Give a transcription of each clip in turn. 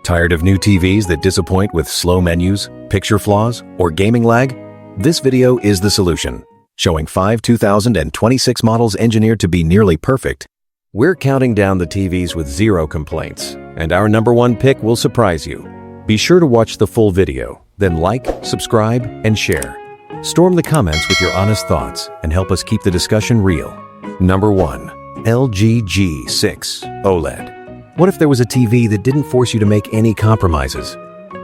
Tired of new TVs that disappoint with slow menus, picture flaws, or gaming lag? This video is the solution. Showing 5 2026 models engineered to be nearly perfect, we're counting down the TVs with zero complaints, and our #1 pick will surprise you. Be sure to watch the full video, then like, subscribe, and share. Storm the comments with your honest thoughts and help us keep the discussion real. Number 1. LG G6 OLED. What if there was a TV that didn't force you to make any compromises?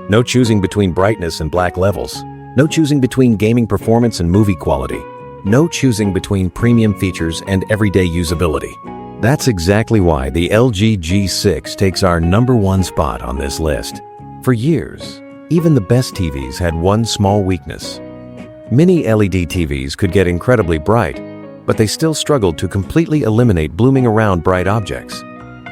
No choosing between brightness and black levels. No choosing between gaming performance and movie quality. No choosing between premium features and everyday usability. That's exactly why the LG G6 takes our #1 spot on this list. For years, even the best TVs had one small weakness. Mini LED TVs could get incredibly bright, but they still struggled to completely eliminate blooming around bright objects.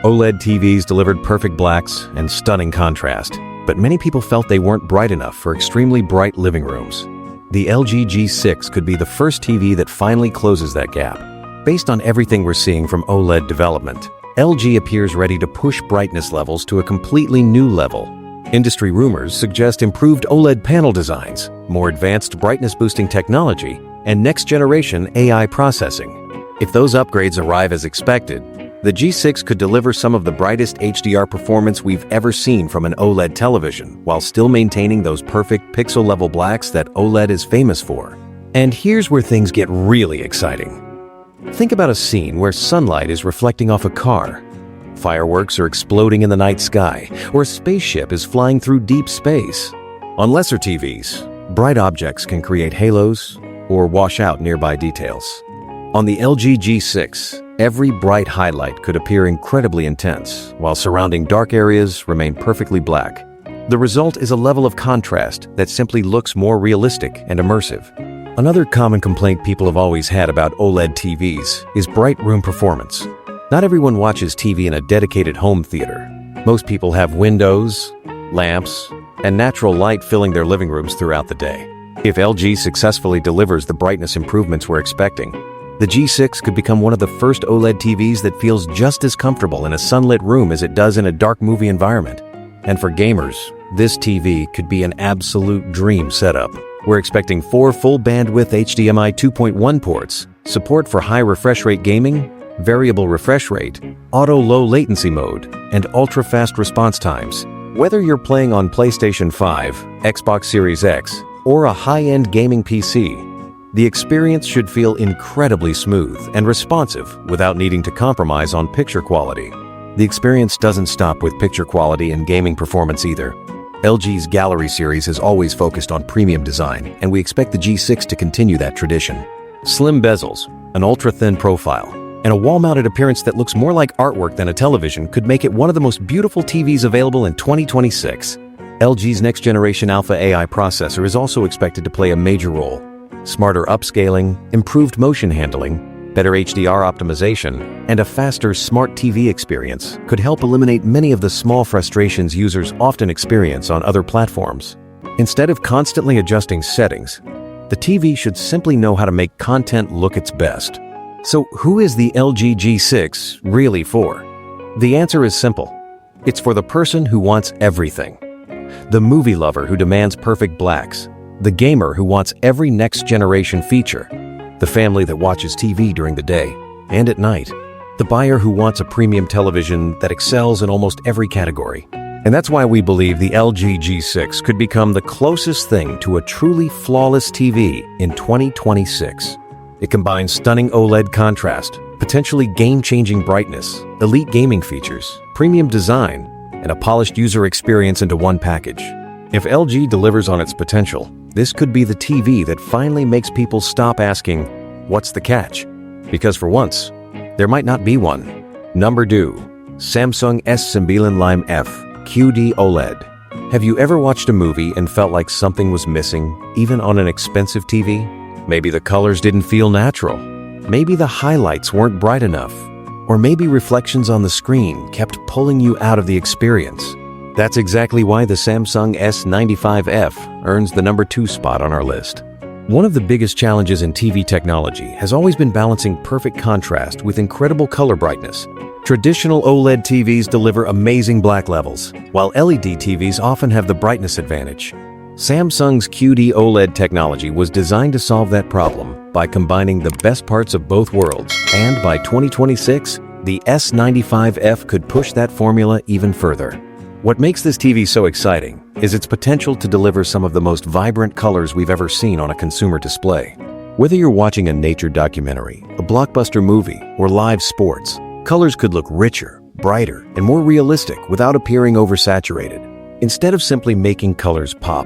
OLED TVs delivered perfect blacks and stunning contrast, but many people felt they weren't bright enough for extremely bright living rooms. The LG G6 could be the first TV that finally closes that gap. Based on everything we're seeing from OLED development, LG appears ready to push brightness levels to a completely new level. Industry rumors suggest improved OLED panel designs, more advanced brightness-boosting technology, and next-generation AI processing. If those upgrades arrive as expected, the G6 could deliver some of the brightest HDR performance we've ever seen from an OLED television, while still maintaining those perfect pixel-level blacks that OLED is famous for. And here's where things get really exciting. Think about a scene where sunlight is reflecting off a car, fireworks are exploding in the night sky, or a spaceship is flying through deep space. On lesser TVs, bright objects can create halos or wash out nearby details. On the LG G6, every bright highlight could appear incredibly intense, while surrounding dark areas remain perfectly black. The result is a level of contrast that simply looks more realistic and immersive. Another common complaint people have always had about OLED TVs is bright room performance. Not everyone watches TV in a dedicated home theater. Most people have windows, lamps, and natural light filling their living rooms throughout the day. If LG successfully delivers the brightness improvements we're expecting, the G6 could become one of the first OLED TVs that feels just as comfortable in a sunlit room as it does in a dark movie environment. And for gamers, this TV could be an absolute dream setup. We're expecting 4 full-bandwidth HDMI 2.1 ports, support for high refresh rate gaming, variable refresh rate, auto low latency mode, and ultra-fast response times. Whether you're playing on PlayStation 5, Xbox Series X, or a high-end gaming PC, the experience should feel incredibly smooth and responsive without needing to compromise on picture quality. The experience doesn't stop with picture quality and gaming performance either. LG's Gallery series has always focused on premium design, and we expect the G6 to continue that tradition. Slim bezels, an ultra-thin profile, and a wall-mounted appearance that looks more like artwork than a television could make it one of the most beautiful TVs available in 2026. LG's next-generation Alpha AI processor is also expected to play a major role. Smarter upscaling, improved motion handling, better HDR optimization, and a faster smart TV experience could help eliminate many of the small frustrations users often experience on other platforms. Instead of constantly adjusting settings, the TV should simply know how to make content look its best. So who is the LG G6 really for? The answer is simple. It's for the person who wants everything. The movie lover who demands perfect blacks. The gamer who wants every next-generation feature. The family that watches TV during the day and at night. The buyer who wants a premium television that excels in almost every category. And that's why we believe the LG G6 could become the closest thing to a truly flawless TV in 2026. It combines stunning OLED contrast, potentially game-changing brightness, elite gaming features, premium design, and a polished user experience into one package. If LG delivers on its potential, this could be the TV that finally makes people stop asking, "What's the catch?" Because for once, there might not be one. Number 2. Samsung S9 Lime F QD OLED. Have you ever watched a movie and felt like something was missing, even on an expensive TV? Maybe the colors didn't feel natural. Maybe the highlights weren't bright enough. Or maybe reflections on the screen kept pulling you out of the experience. That's exactly why the Samsung S95F earns the #2 spot on our list. One of the biggest challenges in TV technology has always been balancing perfect contrast with incredible color brightness. Traditional OLED TVs deliver amazing black levels, while LED TVs often have the brightness advantage. Samsung's QD OLED technology was designed to solve that problem by combining the best parts of both worlds, and by 2026, the S95F could push that formula even further. What makes this TV so exciting is its potential to deliver some of the most vibrant colors we've ever seen on a consumer display. Whether you're watching a nature documentary, a blockbuster movie, or live sports, colors could look richer, brighter, and more realistic without appearing oversaturated. Instead of simply making colors pop,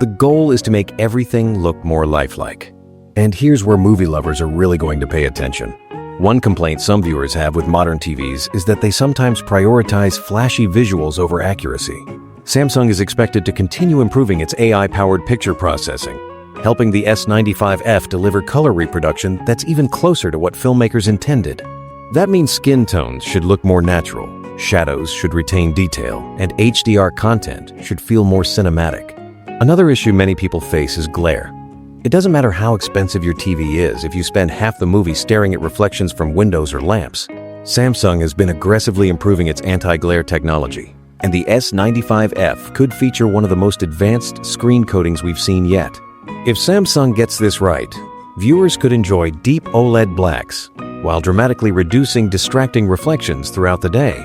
the goal is to make everything look more lifelike. And here's where movie lovers are really going to pay attention. One complaint some viewers have with modern TVs is that they sometimes prioritize flashy visuals over accuracy. Samsung is expected to continue improving its AI-powered picture processing, helping the S95F deliver color reproduction that's even closer to what filmmakers intended. That means skin tones should look more natural, shadows should retain detail, and HDR content should feel more cinematic. Another issue many people face is glare. It doesn't matter how expensive your TV is if you spend half the movie staring at reflections from windows or lamps. Samsung has been aggressively improving its anti-glare technology, and the S95F could feature one of the most advanced screen coatings we've seen yet. If Samsung gets this right, viewers could enjoy deep OLED blacks, while dramatically reducing distracting reflections throughout the day.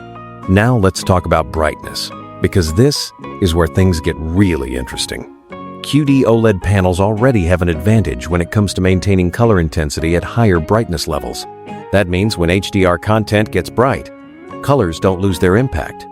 Now let's talk about brightness, because this is where things get really interesting. QD OLED panels already have an advantage when it comes to maintaining color intensity at higher brightness levels. That means when HDR content gets bright, colors don't lose their impact.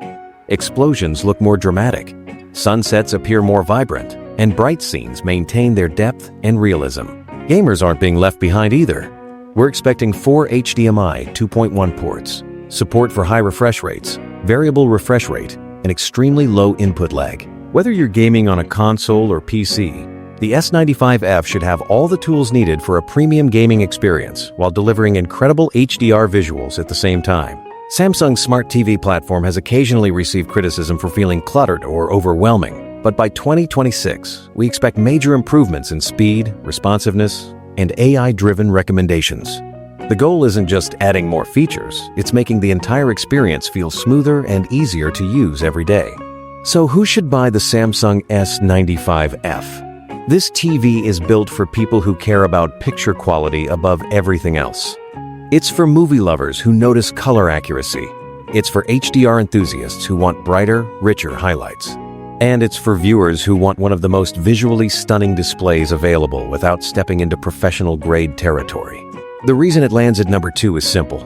Explosions look more dramatic, sunsets appear more vibrant, and bright scenes maintain their depth and realism. Gamers aren't being left behind either. We're expecting 4 HDMI 2.1 ports, support for high refresh rates, variable refresh rate, and extremely low input lag. Whether you're gaming on a console or PC, the S95F should have all the tools needed for a premium gaming experience while delivering incredible HDR visuals at the same time. Samsung's smart TV platform has occasionally received criticism for feeling cluttered or overwhelming, but by 2026, we expect major improvements in speed, responsiveness, and AI-driven recommendations. The goal isn't just adding more features, it's making the entire experience feel smoother and easier to use every day. So who should buy the Samsung S95F? This TV is built for people who care about picture quality above everything else. It's for movie lovers who notice color accuracy. It's for HDR enthusiasts who want brighter, richer highlights. And it's for viewers who want one of the most visually stunning displays available without stepping into professional-grade territory. The reason it lands at number 2 is simple.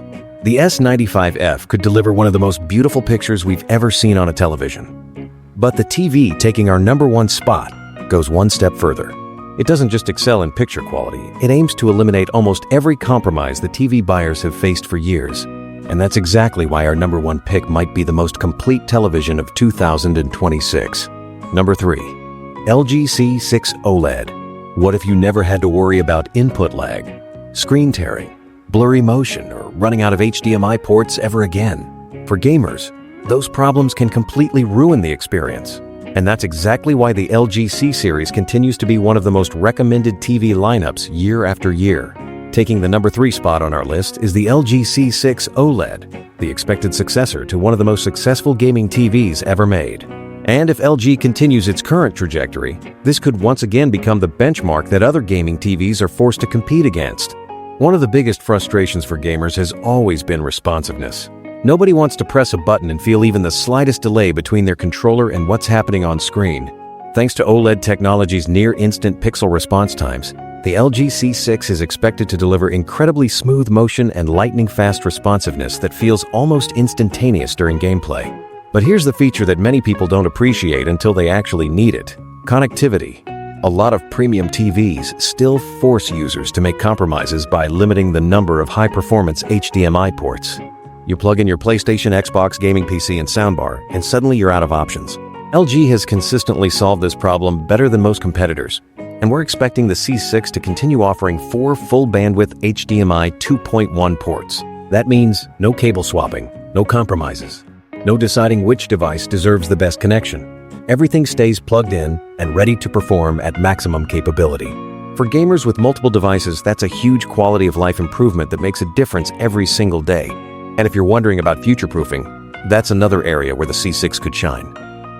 The S95F could deliver one of the most beautiful pictures we've ever seen on a television. But the TV taking our number 1 spot goes one step further. It doesn't just excel in picture quality, it aims to eliminate almost every compromise the TV buyers have faced for years. And that's exactly why our number 1 pick might be the most complete television of 2026. Number 3. LG C6 OLED. What if you never had to worry about input lag, screen tearing, blurry motion, or running out of HDMI ports ever again? For gamers, those problems can completely ruin the experience. And that's exactly why the LG C series continues to be one of the most recommended TV lineups year after year. Taking the number 3 spot on our list is the LG C6 OLED, the expected successor to one of the most successful gaming TVs ever made. And if LG continues its current trajectory, this could once again become the benchmark that other gaming TVs are forced to compete against. One of the biggest frustrations for gamers has always been responsiveness. Nobody wants to press a button and feel even the slightest delay between their controller and what's happening on screen. Thanks to OLED technology's near-instant pixel response times, the LG C6 is expected to deliver incredibly smooth motion and lightning-fast responsiveness that feels almost instantaneous during gameplay. But here's the feature that many people don't appreciate until they actually need it: connectivity. A lot of premium TVs still force users to make compromises by limiting the number of high-performance HDMI ports. You plug in your PlayStation, Xbox, gaming PC, and soundbar, and suddenly you're out of options. LG has consistently solved this problem better than most competitors, and we're expecting the C6 to continue offering 4 full-bandwidth HDMI 2.1 ports. That means no cable swapping, no compromises, no deciding which device deserves the best connection. Everything stays plugged in and ready to perform at maximum capability. For gamers with multiple devices, that's a huge quality of life improvement that makes a difference every single day. And if you're wondering about future-proofing, that's another area where the C6 could shine.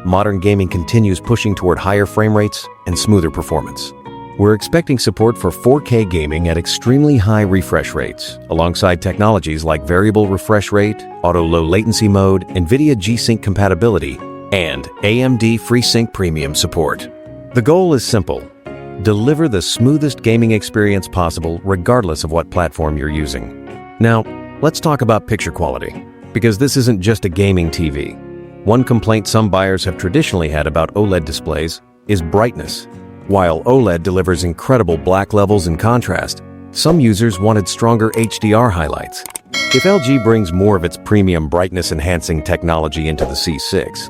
Modern gaming continues pushing toward higher frame rates and smoother performance. We're expecting support for 4K gaming at extremely high refresh rates, alongside technologies like variable refresh rate, auto low latency mode, NVIDIA G-Sync compatibility, and AMD FreeSync Premium support. The goal is simple: deliver the smoothest gaming experience possible regardless of what platform you're using. Now, let's talk about picture quality, because this isn't just a gaming TV. One complaint some buyers have traditionally had about OLED displays is brightness. While OLED delivers incredible black levels and contrast, some users wanted stronger HDR highlights. If LG brings more of its premium brightness-enhancing technology into the C6,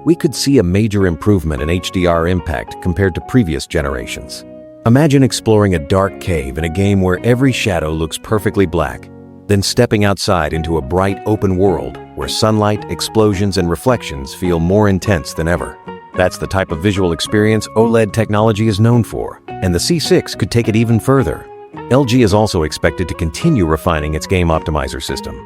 we could see a major improvement in HDR impact compared to previous generations. Imagine exploring a dark cave in a game where every shadow looks perfectly black, then stepping outside into a bright open world where sunlight, explosions, and reflections feel more intense than ever. That's the type of visual experience OLED technology is known for, and the C6 could take it even further. LG is also expected to continue refining its game optimizer system.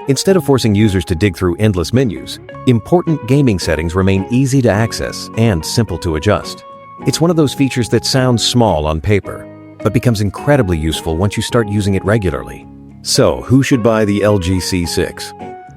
Instead of forcing users to dig through endless menus, important gaming settings remain easy to access and simple to adjust. It's one of those features that sounds small on paper, but becomes incredibly useful once you start using it regularly. So, who should buy the LG C6?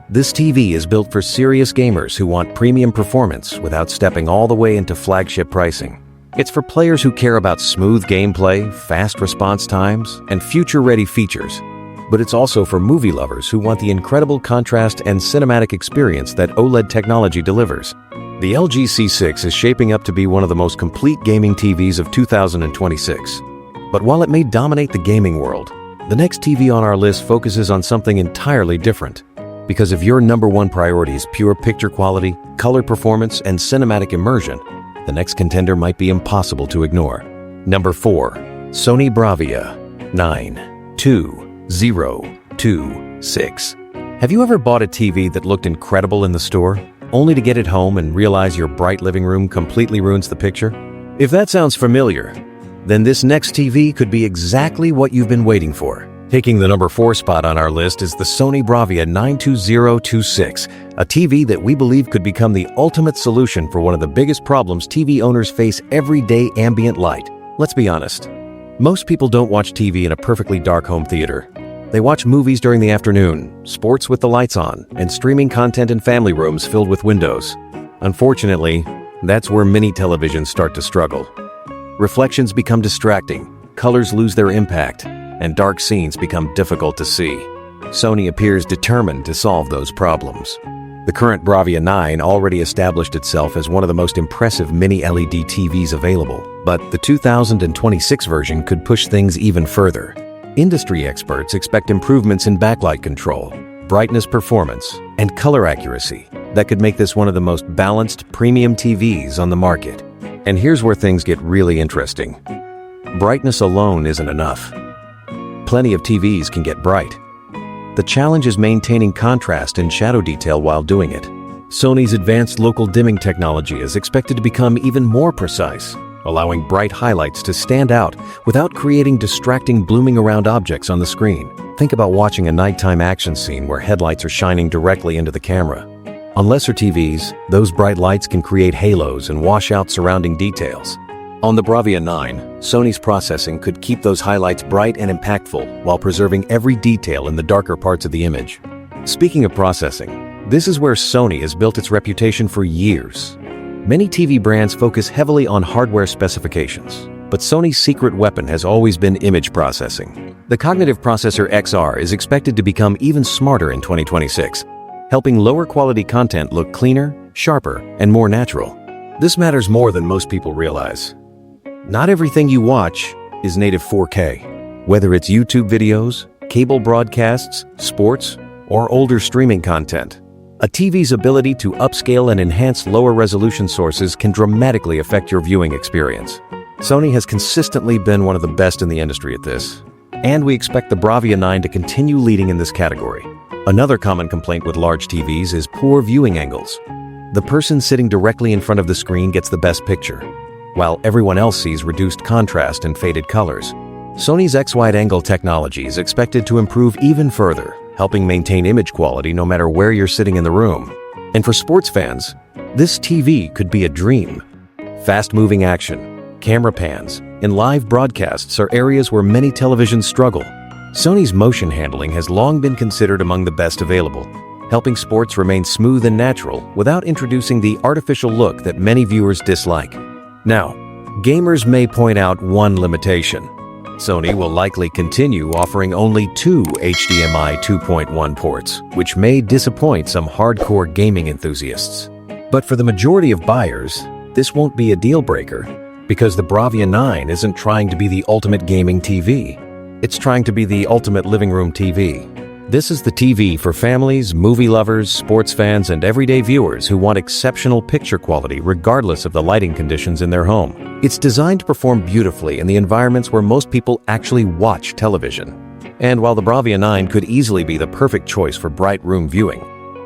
This TV is built for serious gamers who want premium performance without stepping all the way into flagship pricing. It's for players who care about smooth gameplay, fast response times, and future-ready features. But it's also for movie lovers who want the incredible contrast and cinematic experience that OLED technology delivers. The LG C6 is shaping up to be one of the most complete gaming TVs of 2026. But while it may dominate the gaming world, the next TV on our list focuses on something entirely different. Because if your number one priority is pure picture quality, color performance, and cinematic immersion, the next contender might be impossible to ignore. Number 4. Sony Bravia 92026. Have you ever bought a TV that looked incredible in the store, only to get it home and realize your bright living room completely ruins the picture? If that sounds familiar, then this next TV could be exactly what you've been waiting for. Taking the number 4 spot on our list is the Sony Bravia 92026, a TV that we believe could become the ultimate solution for one of the biggest problems TV owners face every day: ambient light. Let's be honest. Most people don't watch TV in a perfectly dark home theater. They watch movies during the afternoon, sports with the lights on, and streaming content in family rooms filled with windows. Unfortunately, that's where mini televisions start to struggle. Reflections become distracting, colors lose their impact, and dark scenes become difficult to see. Sony appears determined to solve those problems. The current Bravia 9 already established itself as one of the most impressive Mini LED TVs available, but the 2026 version could push things even further. Industry experts expect improvements in backlight control, brightness performance, and color accuracy that could make this one of the most balanced premium TVs on the market. And here's where things get really interesting. Brightness alone isn't enough. Plenty of TVs can get bright. The challenge is maintaining contrast and shadow detail while doing it. Sony's advanced local dimming technology is expected to become even more precise, allowing bright highlights to stand out without creating distracting blooming around objects on the screen. Think about watching a nighttime action scene where headlights are shining directly into the camera. On lesser TVs, those bright lights can create halos and wash out surrounding details. On the Bravia 9, Sony's processing could keep those highlights bright and impactful while preserving every detail in the darker parts of the image. Speaking of processing, this is where Sony has built its reputation for years. Many TV brands focus heavily on hardware specifications, but Sony's secret weapon has always been image processing. The cognitive processor XR is expected to become even smarter in 2026, helping lower quality content look cleaner, sharper, and more natural. This matters more than most people realize. Not everything you watch is native 4K. Whether it's YouTube videos, cable broadcasts, sports, or older streaming content, a TV's ability to upscale and enhance lower resolution sources can dramatically affect your viewing experience. Sony has consistently been one of the best in the industry at this, and we expect the Bravia 9 to continue leading in this category. Another common complaint with large TVs is poor viewing angles. The person sitting directly in front of the screen gets the best picture, while everyone else sees reduced contrast and faded colors. Sony's X-wide angle technology is expected to improve even further, helping maintain image quality no matter where you're sitting in the room. And for sports fans, this TV could be a dream. Fast-moving action, camera pans, and live broadcasts are areas where many televisions struggle. Sony's motion handling has long been considered among the best available, helping sports remain smooth and natural without introducing the artificial look that many viewers dislike. Now, gamers may point out one limitation. Sony will likely continue offering only 2 HDMI 2.1 ports, which may disappoint some hardcore gaming enthusiasts. But for the majority of buyers, this won't be a deal breaker, because the Bravia 9 isn't trying to be the ultimate gaming TV. It's trying to be the ultimate living room TV. This is the TV for families, movie lovers, sports fans, and everyday viewers who want exceptional picture quality regardless of the lighting conditions in their home. It's designed to perform beautifully in the environments where most people actually watch television. And while the Bravia 9 could easily be the perfect choice for bright room viewing,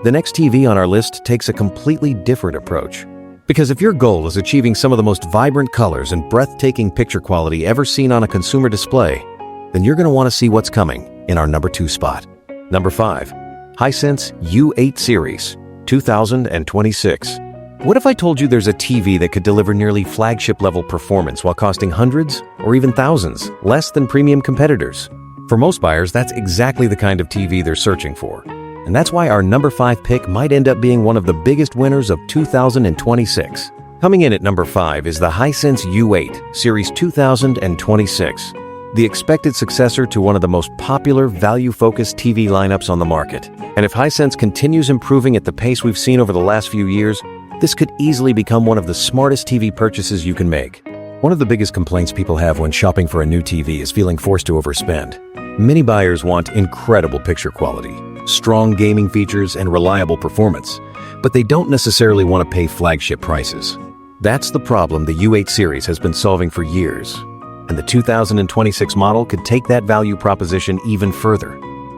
the next TV on our list takes a completely different approach. Because if your goal is achieving some of the most vibrant colors and breathtaking picture quality ever seen on a consumer display, then you're going to want to see what's coming in our number 2 spot. Number 5. Hisense U8 Series 2026. What if I told you there's a TV that could deliver nearly flagship-level performance while costing hundreds or even thousands less than premium competitors? For most buyers, that's exactly the kind of TV they're searching for. And that's why our number 5 pick might end up being one of the biggest winners of 2026. Coming in at number 5 is the Hisense U8 Series 2026. The expected successor to one of the most popular value-focused TV lineups on the market. And if Hisense continues improving at the pace we've seen over the last few years, this could easily become one of the smartest TV purchases you can make. One of the biggest complaints people have when shopping for a new TV is feeling forced to overspend. Many buyers want incredible picture quality, strong gaming features, and reliable performance, but they don't necessarily want to pay flagship prices. That's the problem the U8 series has been solving for years. And the 2026 model could take that value proposition even further.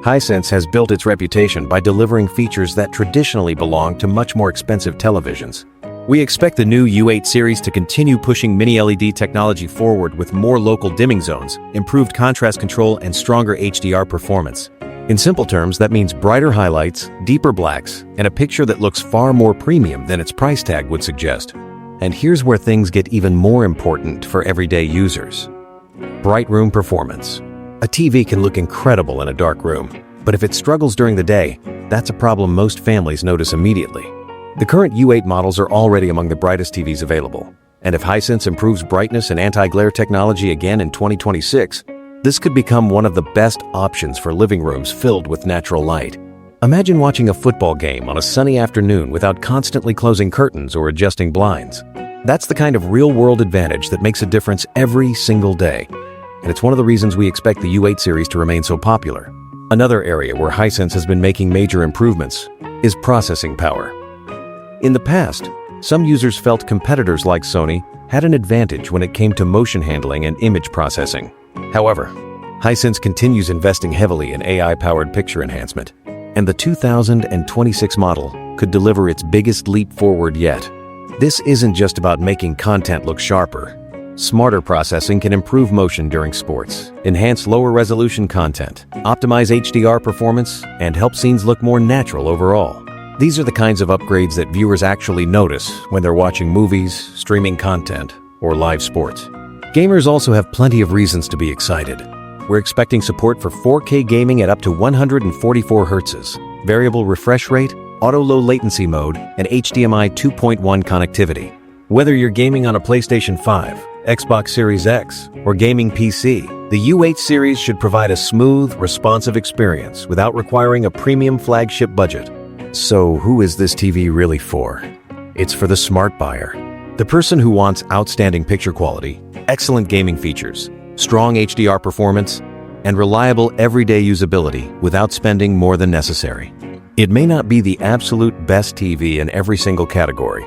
Hisense has built its reputation by delivering features that traditionally belong to much more expensive televisions. We expect the new U8 series to continue pushing Mini LED technology forward with more local dimming zones, improved contrast control, and stronger HDR performance. In simple terms, that means brighter highlights, deeper blacks, and a picture that looks far more premium than its price tag would suggest. And here's where things get even more important for everyday users. Bright room performance. A TV can look incredible in a dark room, but if it struggles during the day, that's a problem most families notice immediately. The current U8 models are already among the brightest TVs available, and if Hisense improves brightness and anti-glare technology again in 2026, this could become one of the best options for living rooms filled with natural light. Imagine watching a football game on a sunny afternoon without constantly closing curtains or adjusting blinds. That's the kind of real-world advantage that makes a difference every single day. And it's one of the reasons we expect the U8 series to remain so popular. Another area where Hisense has been making major improvements is processing power. In the past, some users felt competitors like Sony had an advantage when it came to motion handling and image processing. However, Hisense continues investing heavily in AI-powered picture enhancement, and the 2026 model could deliver its biggest leap forward yet. This isn't just about making content look sharper. Smarter processing can improve motion during sports, enhance lower-resolution content, optimize HDR performance, and help scenes look more natural overall. These are the kinds of upgrades that viewers actually notice when they're watching movies, streaming content, or live sports. Gamers also have plenty of reasons to be excited. We're expecting support for 4K gaming at up to 144 Hz, variable refresh rate, auto low latency mode, and HDMI 2.1 connectivity. Whether you're gaming on a PlayStation 5, Xbox Series X, or gaming PC, the U8 series should provide a smooth, responsive experience without requiring a premium flagship budget. So who is this TV really for? It's for the smart buyer. The person who wants outstanding picture quality, excellent gaming features, strong HDR performance, and reliable everyday usability without spending more than necessary. It may not be the absolute best TV in every single category,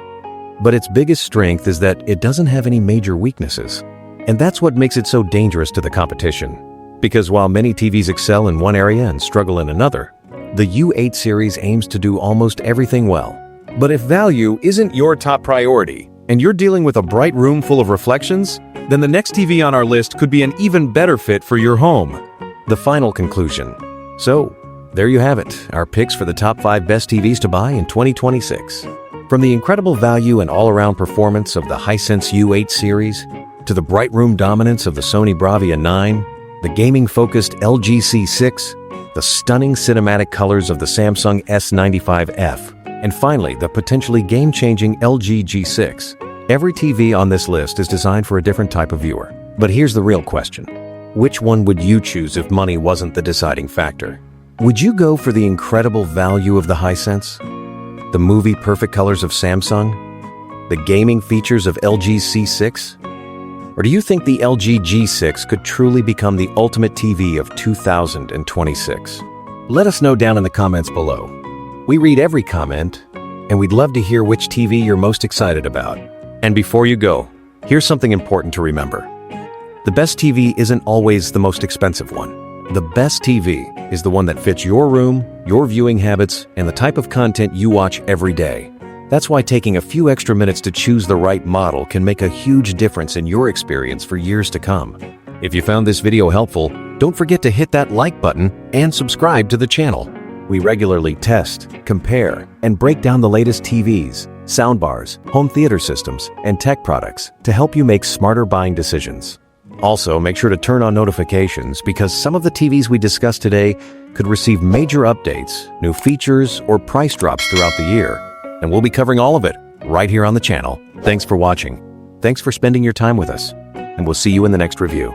but its biggest strength is that it doesn't have any major weaknesses. And that's what makes it so dangerous to the competition. Because while many TVs excel in one area and struggle in another, the U8 series aims to do almost everything well. But if value isn't your top priority, and you're dealing with a bright room full of reflections, then the next TV on our list could be an even better fit for your home. The final conclusion. So, There you have it, our picks for the top 5 best TVs to buy in 2026. From the incredible value and all-around performance of the Hisense U8 series, to the bright room dominance of the Sony Bravia 9, the gaming-focused LG C6, the stunning cinematic colors of the Samsung S95F, and finally, the potentially game-changing LG G6. Every TV on this list is designed for a different type of viewer. But here's the real question. Which one would you choose if money wasn't the deciding factor? Would you go for the incredible value of the Hisense? The movie-perfect colors of Samsung? The gaming features of LG's C6? Or do you think the LG G6 could truly become the ultimate TV of 2026? Let us know down in the comments below. We read every comment, and we'd love to hear which TV you're most excited about. And before you go, here's something important to remember. The best TV isn't always the most expensive one. The best TV is the one that fits your room, your viewing habits, and the type of content you watch every day. That's why taking a few extra minutes to choose the right model can make a huge difference in your experience for years to come. If you found this video helpful, don't forget to hit that like button and subscribe to the channel. We regularly test, compare, and break down the latest TVs, soundbars, home theater systems, and tech products to help you make smarter buying decisions. Also, make sure to turn on notifications because some of the TVs we discussed today could receive major updates, new features, or price drops throughout the year. And we'll be covering all of it right here on the channel. Thanks for watching. Thanks for spending your time with us. And we'll see you in the next review.